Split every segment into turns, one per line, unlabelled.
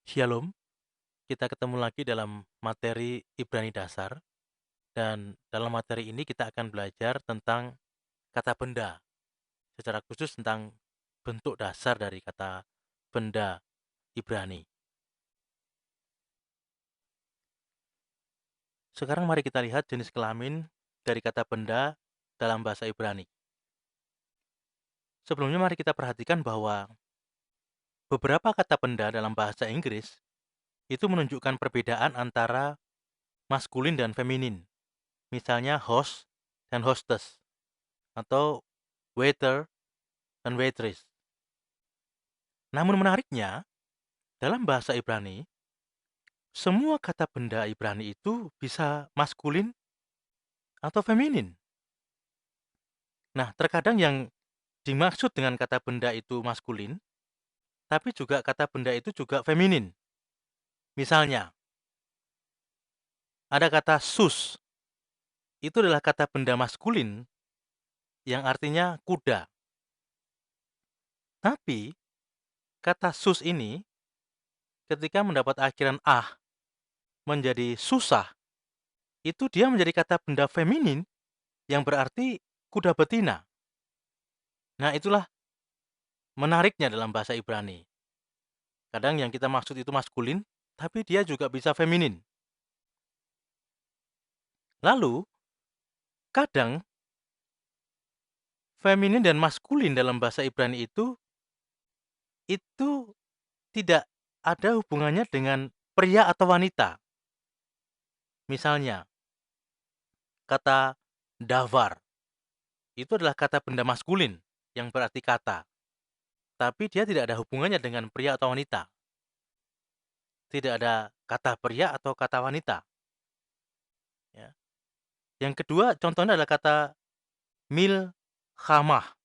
Shalom, kita ketemu lagi dalam materi Ibrani dasar dan dalam materi ini kita akan belajar tentang kata benda, secara khusus tentang bentuk dasar dari kata benda Ibrani. Sekarang mari kita lihat jenis kelamin dari kata benda dalam bahasa Ibrani. Sebelumnya mari kita perhatikan bahwa beberapa kata benda dalam bahasa Inggris itu menunjukkan perbedaan antara maskulin dan feminin. Misalnya host dan hostess atau waiter dan waitress. Namun menariknya, dalam bahasa Ibrani, semua kata benda Ibrani itu bisa maskulin atau feminin. Nah, terkadang yang dimaksud dengan kata benda itu maskulin, tapi juga kata benda itu juga feminin. Misalnya, ada kata sus, itu adalah kata benda maskulin yang artinya kuda. Tapi, kata sus ini ketika mendapat akhiran ah menjadi susah, itu dia menjadi kata benda feminin yang berarti kuda betina. Nah, itulah menariknya dalam bahasa Ibrani. Kadang yang kita maksud itu maskulin, tapi dia juga bisa feminin. Lalu, kadang feminin dan maskulin dalam bahasa Ibrani itu tidak ada hubungannya dengan pria atau wanita. Misalnya, kata davar itu adalah kata benda maskulin yang berarti kata, tapi dia tidak ada hubungannya dengan pria atau wanita. Tidak ada kata pria atau kata wanita. Ya. Yang kedua, contohnya adalah kata milkhamah.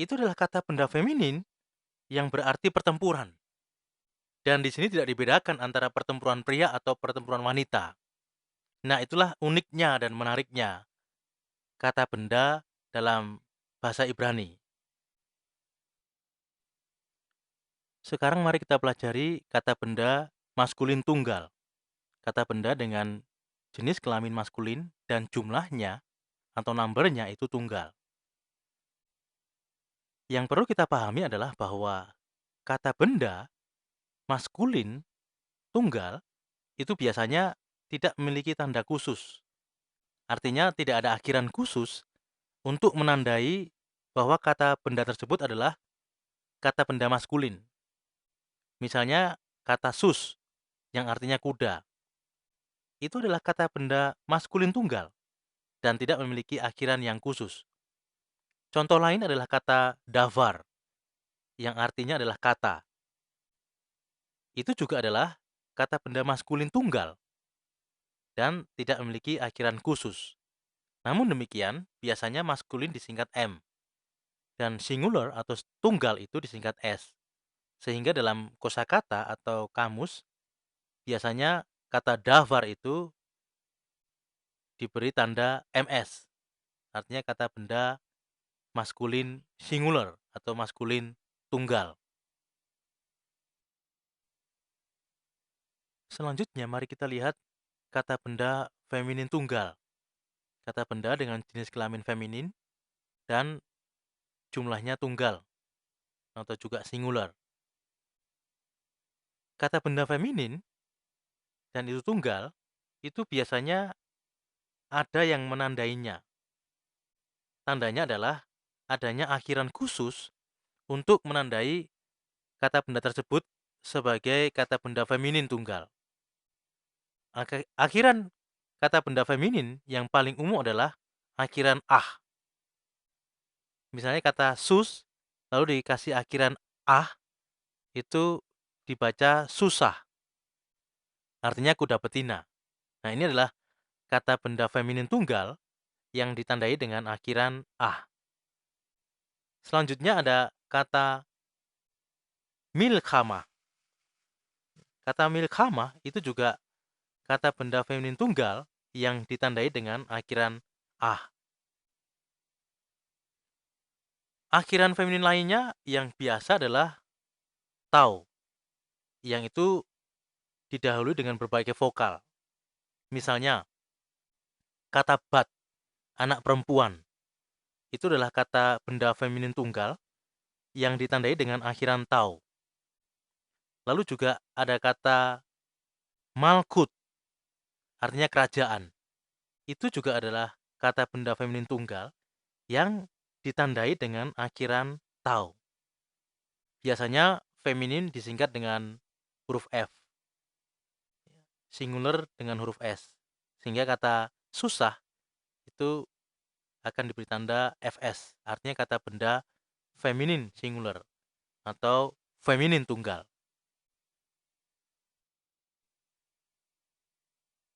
Itu adalah kata benda feminin yang berarti pertempuran. Dan di sini tidak dibedakan antara pertempuran pria atau pertempuran wanita. Nah, itulah uniknya dan menariknya kata benda dalam bahasa Ibrani. Sekarang mari kita pelajari kata benda maskulin tunggal. Kata benda dengan jenis kelamin maskulin dan jumlahnya atau numbernya itu tunggal. Yang perlu kita pahami adalah bahwa kata benda maskulin tunggal itu biasanya tidak memiliki tanda khusus. Artinya tidak ada akhiran khusus untuk menandai bahwa kata benda tersebut adalah kata benda maskulin. Misalnya kata sus yang artinya kuda. Itu adalah kata benda maskulin tunggal dan tidak memiliki akhiran yang khusus. Contoh lain adalah kata davar yang artinya adalah kata. Itu juga adalah kata benda maskulin tunggal dan tidak memiliki akhiran khusus. Namun demikian, biasanya maskulin disingkat M dan singular atau tunggal itu disingkat S. Sehingga dalam kosakata atau kamus, biasanya kata davar itu diberi tanda MS. Artinya kata benda maskulin singular atau maskulin tunggal. Selanjutnya mari kita lihat kata benda feminin tunggal. Kata benda dengan jenis kelamin feminin dan jumlahnya tunggal atau juga singular. Kata benda feminin dan itu tunggal, itu biasanya ada yang menandainya. Tandanya adalah adanya akhiran khusus untuk menandai kata benda tersebut sebagai kata benda feminin tunggal. Akhiran kata benda feminin yang paling umum adalah akhiran ah. Misalnya kata sus, lalu dikasih akhiran ah, itu dibaca susah, artinya kuda betina. Nah, ini adalah kata benda feminin tunggal yang ditandai dengan akhiran ah. Selanjutnya ada kata milkhamah. Kata milkhamah itu juga kata benda feminin tunggal yang ditandai dengan akhiran ah. Akhiran feminin lainnya yang biasa adalah tau. yang itu didahului dengan berbagai vokal. Misalnya, kata bat, anak perempuan, itu adalah kata benda feminin tunggal yang ditandai dengan akhiran tau. Lalu juga ada kata malkut, artinya kerajaan. Itu juga adalah kata benda feminin tunggal yang ditandai dengan akhiran tau. Biasanya feminin disingkat dengan huruf F, singular dengan huruf S. Sehingga kata susah itu akan diberi tanda FS, artinya kata benda feminin singular atau feminin tunggal.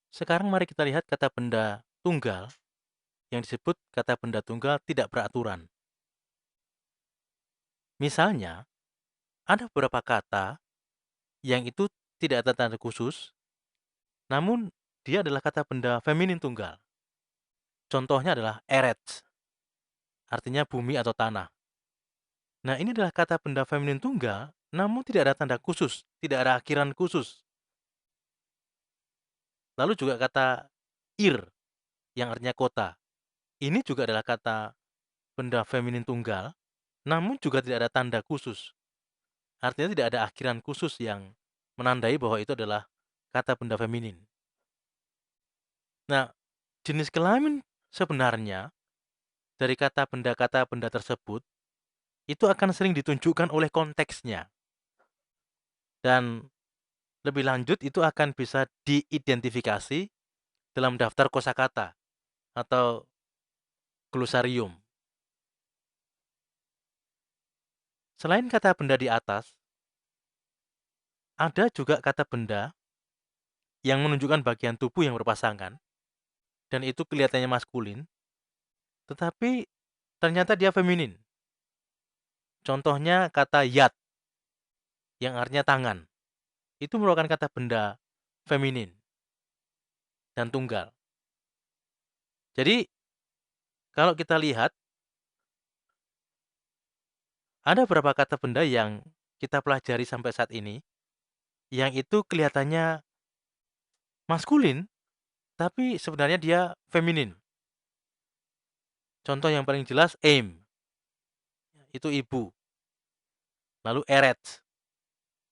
Sekarang mari kita lihat kata benda tunggal yang disebut kata benda tunggal tidak beraturan. Misalnya, ada beberapa kata yang itu tidak ada tanda khusus, namun dia adalah kata benda feminin tunggal. Contohnya adalah eretz, artinya bumi atau tanah. Nah, ini adalah kata benda feminin tunggal, namun tidak ada tanda khusus, tidak ada akhiran khusus. Lalu juga kata ir, yang artinya kota. Ini juga adalah kata benda feminin tunggal, namun juga tidak ada tanda khusus. Artinya tidak ada akhiran khusus yang menandai bahwa itu adalah kata benda feminin. Nah, jenis kelamin sebenarnya dari kata benda tersebut itu akan sering ditunjukkan oleh konteksnya. Dan lebih lanjut itu akan bisa diidentifikasi dalam daftar kosakata atau glosarium. Selain kata benda di atas, ada juga kata benda yang menunjukkan bagian tubuh yang berpasangan dan itu kelihatannya maskulin, tetapi ternyata dia feminin. Contohnya kata yad yang artinya tangan. Itu merupakan kata benda feminin dan tunggal. Jadi, kalau kita lihat, ada beberapa kata benda yang kita pelajari sampai saat ini, yang itu kelihatannya maskulin, tapi sebenarnya dia feminin. Contoh yang paling jelas, aim, itu ibu. Lalu eretz,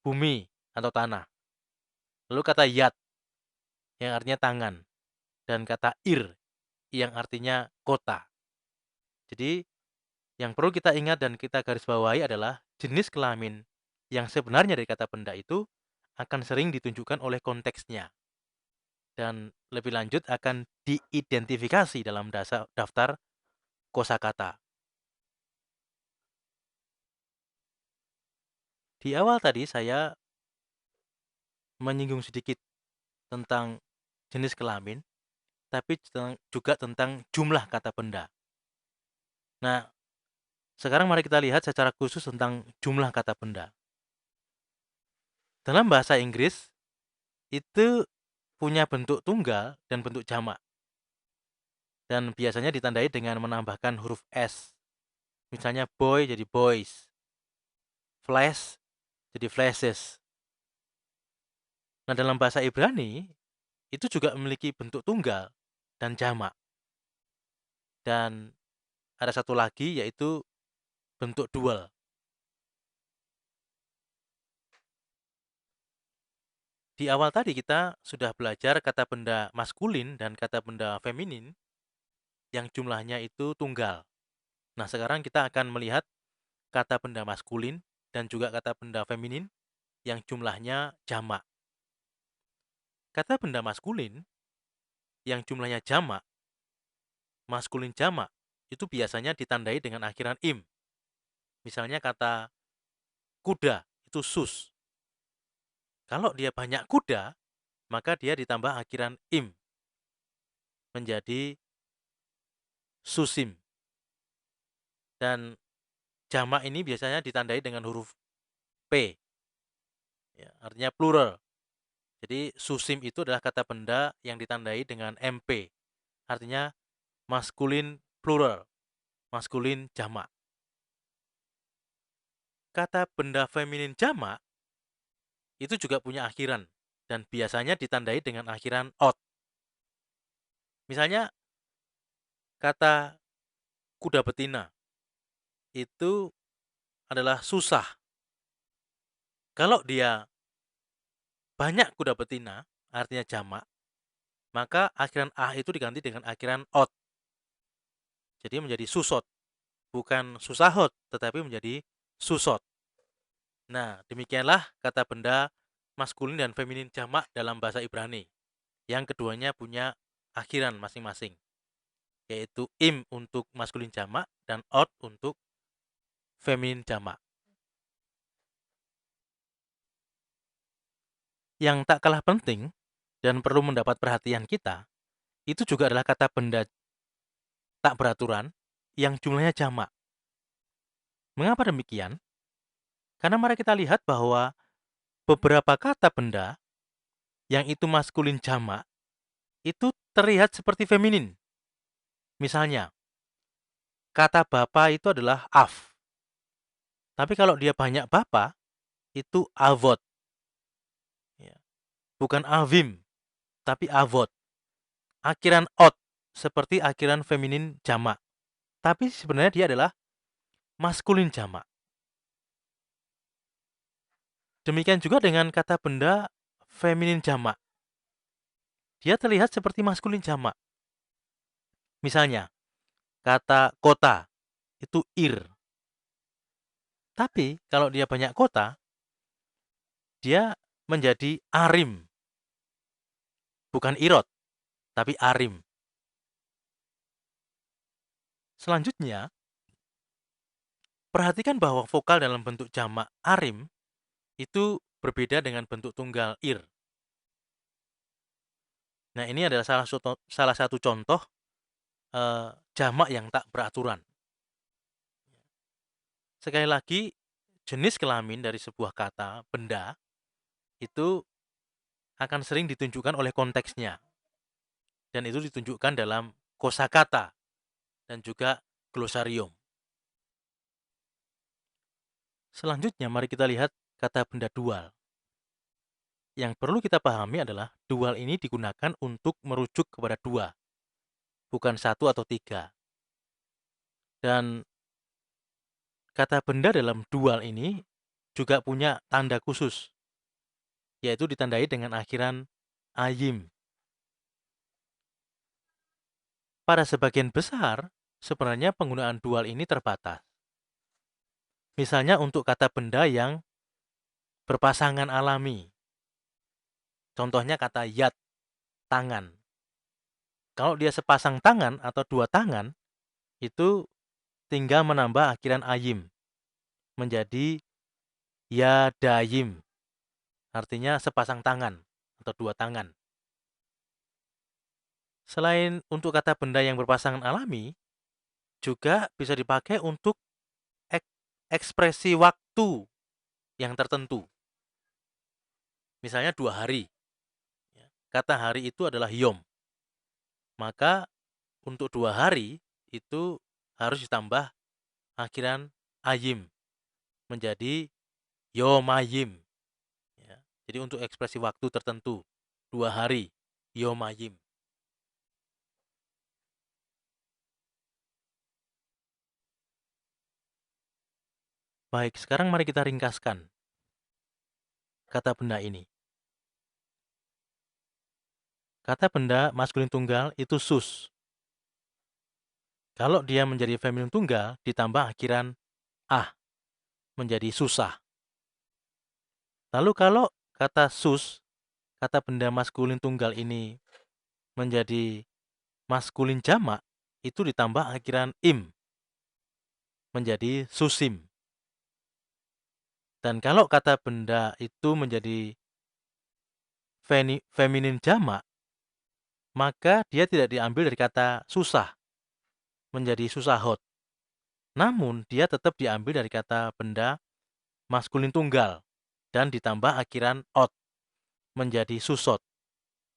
bumi atau tanah. Lalu kata yad, yang artinya tangan. Dan kata ir, yang artinya kota. Jadi, yang perlu kita ingat dan kita garis bawahi adalah jenis kelamin yang sebenarnya dari kata benda itu akan sering ditunjukkan oleh konteksnya. Dan lebih lanjut akan diidentifikasi dalam daftar kosakata. Di awal tadi saya menyinggung sedikit tentang jenis kelamin, tapi juga tentang jumlah kata benda. Nah, sekarang mari kita lihat secara khusus tentang jumlah kata benda. Dalam bahasa Inggris, itu punya bentuk tunggal dan bentuk jamak. Dan biasanya ditandai dengan menambahkan huruf S. Misalnya boy jadi boys, flash jadi flashes. Nah, dalam bahasa Ibrani, itu juga memiliki bentuk tunggal dan jamak. Dan ada satu lagi yaitu bentuk dual. Di awal tadi kita sudah belajar kata benda maskulin dan kata benda feminin yang jumlahnya itu tunggal. Nah, sekarang kita akan melihat kata benda maskulin dan juga kata benda feminin yang jumlahnya jamak. Kata benda maskulin yang jumlahnya jamak, maskulin jamak, itu biasanya ditandai dengan akhiran im. Misalnya kata kuda, itu sus. Kalau dia banyak kuda, maka dia ditambah akhiran im. Menjadi susim. Dan jamak ini biasanya ditandai dengan huruf P. Ya, artinya plural. Jadi susim itu adalah kata benda yang ditandai dengan MP. Artinya maskulin plural, maskulin jamak. Kata benda feminin jamak itu juga punya akhiran dan biasanya ditandai dengan akhiran ot. Misalnya kata kuda betina itu adalah susah. Kalau dia banyak kuda betina, artinya jamak, maka akhiran ah itu diganti dengan akhiran ot. Jadi menjadi susot. Bukan susahot, tetapi menjadi susot. Nah, demikianlah kata benda maskulin dan feminin jamak dalam bahasa Ibrani. Yang keduanya punya akhiran masing-masing, yaitu im untuk maskulin jamak dan ot untuk feminin jamak. Yang tak kalah penting dan perlu mendapat perhatian kita, itu juga adalah kata benda tak beraturan yang jumlahnya jamak. Mengapa demikian? Karena mari kita lihat bahwa beberapa kata benda yang itu maskulin jamak itu terlihat seperti feminin. Misalnya, kata bapa itu adalah af. Tapi kalau dia banyak bapa, itu avot. Ya. Bukan avim, tapi avot. Akhiran ot, seperti akhiran feminin jamak. Tapi sebenarnya dia adalah maskulin jamak. Demikian juga dengan kata benda feminin jamak. Dia terlihat seperti maskulin jamak. Misalnya, kata kota itu ir. Tapi kalau dia banyak kota, dia menjadi arim. Bukan irot, tapi arim. Selanjutnya, perhatikan bahwa vokal dalam bentuk jamak arim itu berbeda dengan bentuk tunggal ir. Nah, ini adalah salah satu contoh jamak yang tak beraturan. Sekali lagi, jenis kelamin dari sebuah kata benda itu akan sering ditunjukkan oleh konteksnya. Dan itu ditunjukkan dalam kosakata dan juga glosarium. Selanjutnya, mari kita lihat kata benda dual. Yang perlu kita pahami adalah dual ini digunakan untuk merujuk kepada dua, bukan satu atau tiga. Dan kata benda dalam dual ini juga punya tanda khusus, yaitu ditandai dengan akhiran ayim. Pada sebagian besar, sebenarnya penggunaan dual ini terbatas. Misalnya untuk kata benda yang berpasangan alami. Contohnya kata yad, tangan. Kalau dia sepasang tangan atau dua tangan, itu tinggal menambah akhiran ayim menjadi yadayim. Artinya sepasang tangan atau dua tangan. Selain untuk kata benda yang berpasangan alami, juga bisa dipakai untuk ekspresi waktu yang tertentu. Misalnya 2 hari. Kata hari itu adalah yom. Maka untuk 2 hari itu harus ditambah akhiran ayim menjadi yomayim. Ya. Jadi untuk ekspresi waktu tertentu 2 hari yomayim. Baik, sekarang mari kita ringkaskan kata benda ini. Kata benda maskulin tunggal itu sus. Kalau dia menjadi feminin tunggal ditambah akhiran ah menjadi susah. Lalu kalau kata sus, kata benda maskulin tunggal ini menjadi maskulin jamak, itu ditambah akhiran im menjadi susim. Dan kalau kata benda itu menjadi feminin jamak, maka dia tidak diambil dari kata susah menjadi susahot. Namun dia tetap diambil dari kata benda maskulin tunggal dan ditambah akhiran ot menjadi susot.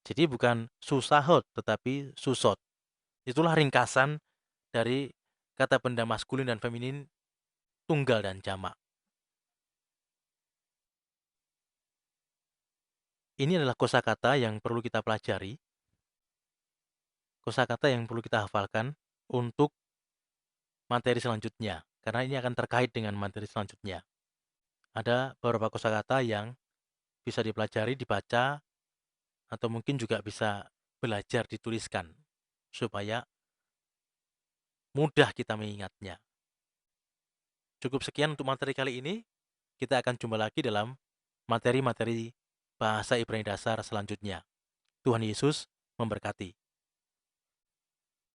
Jadi bukan susahot tetapi susot. Itulah ringkasan dari kata benda maskulin dan feminin tunggal dan jamak. Ini adalah kosakata yang perlu kita pelajari, kosakata yang perlu kita hafalkan untuk materi selanjutnya, karena ini akan terkait dengan materi selanjutnya. Ada beberapa kosakata yang bisa dipelajari, dibaca, atau mungkin juga bisa belajar dituliskan, supaya mudah kita mengingatnya. Cukup sekian untuk materi kali ini. Kita akan jumpa lagi dalam materi-materi bahasa Ibrani dasar selanjutnya. Tuhan Yesus memberkati.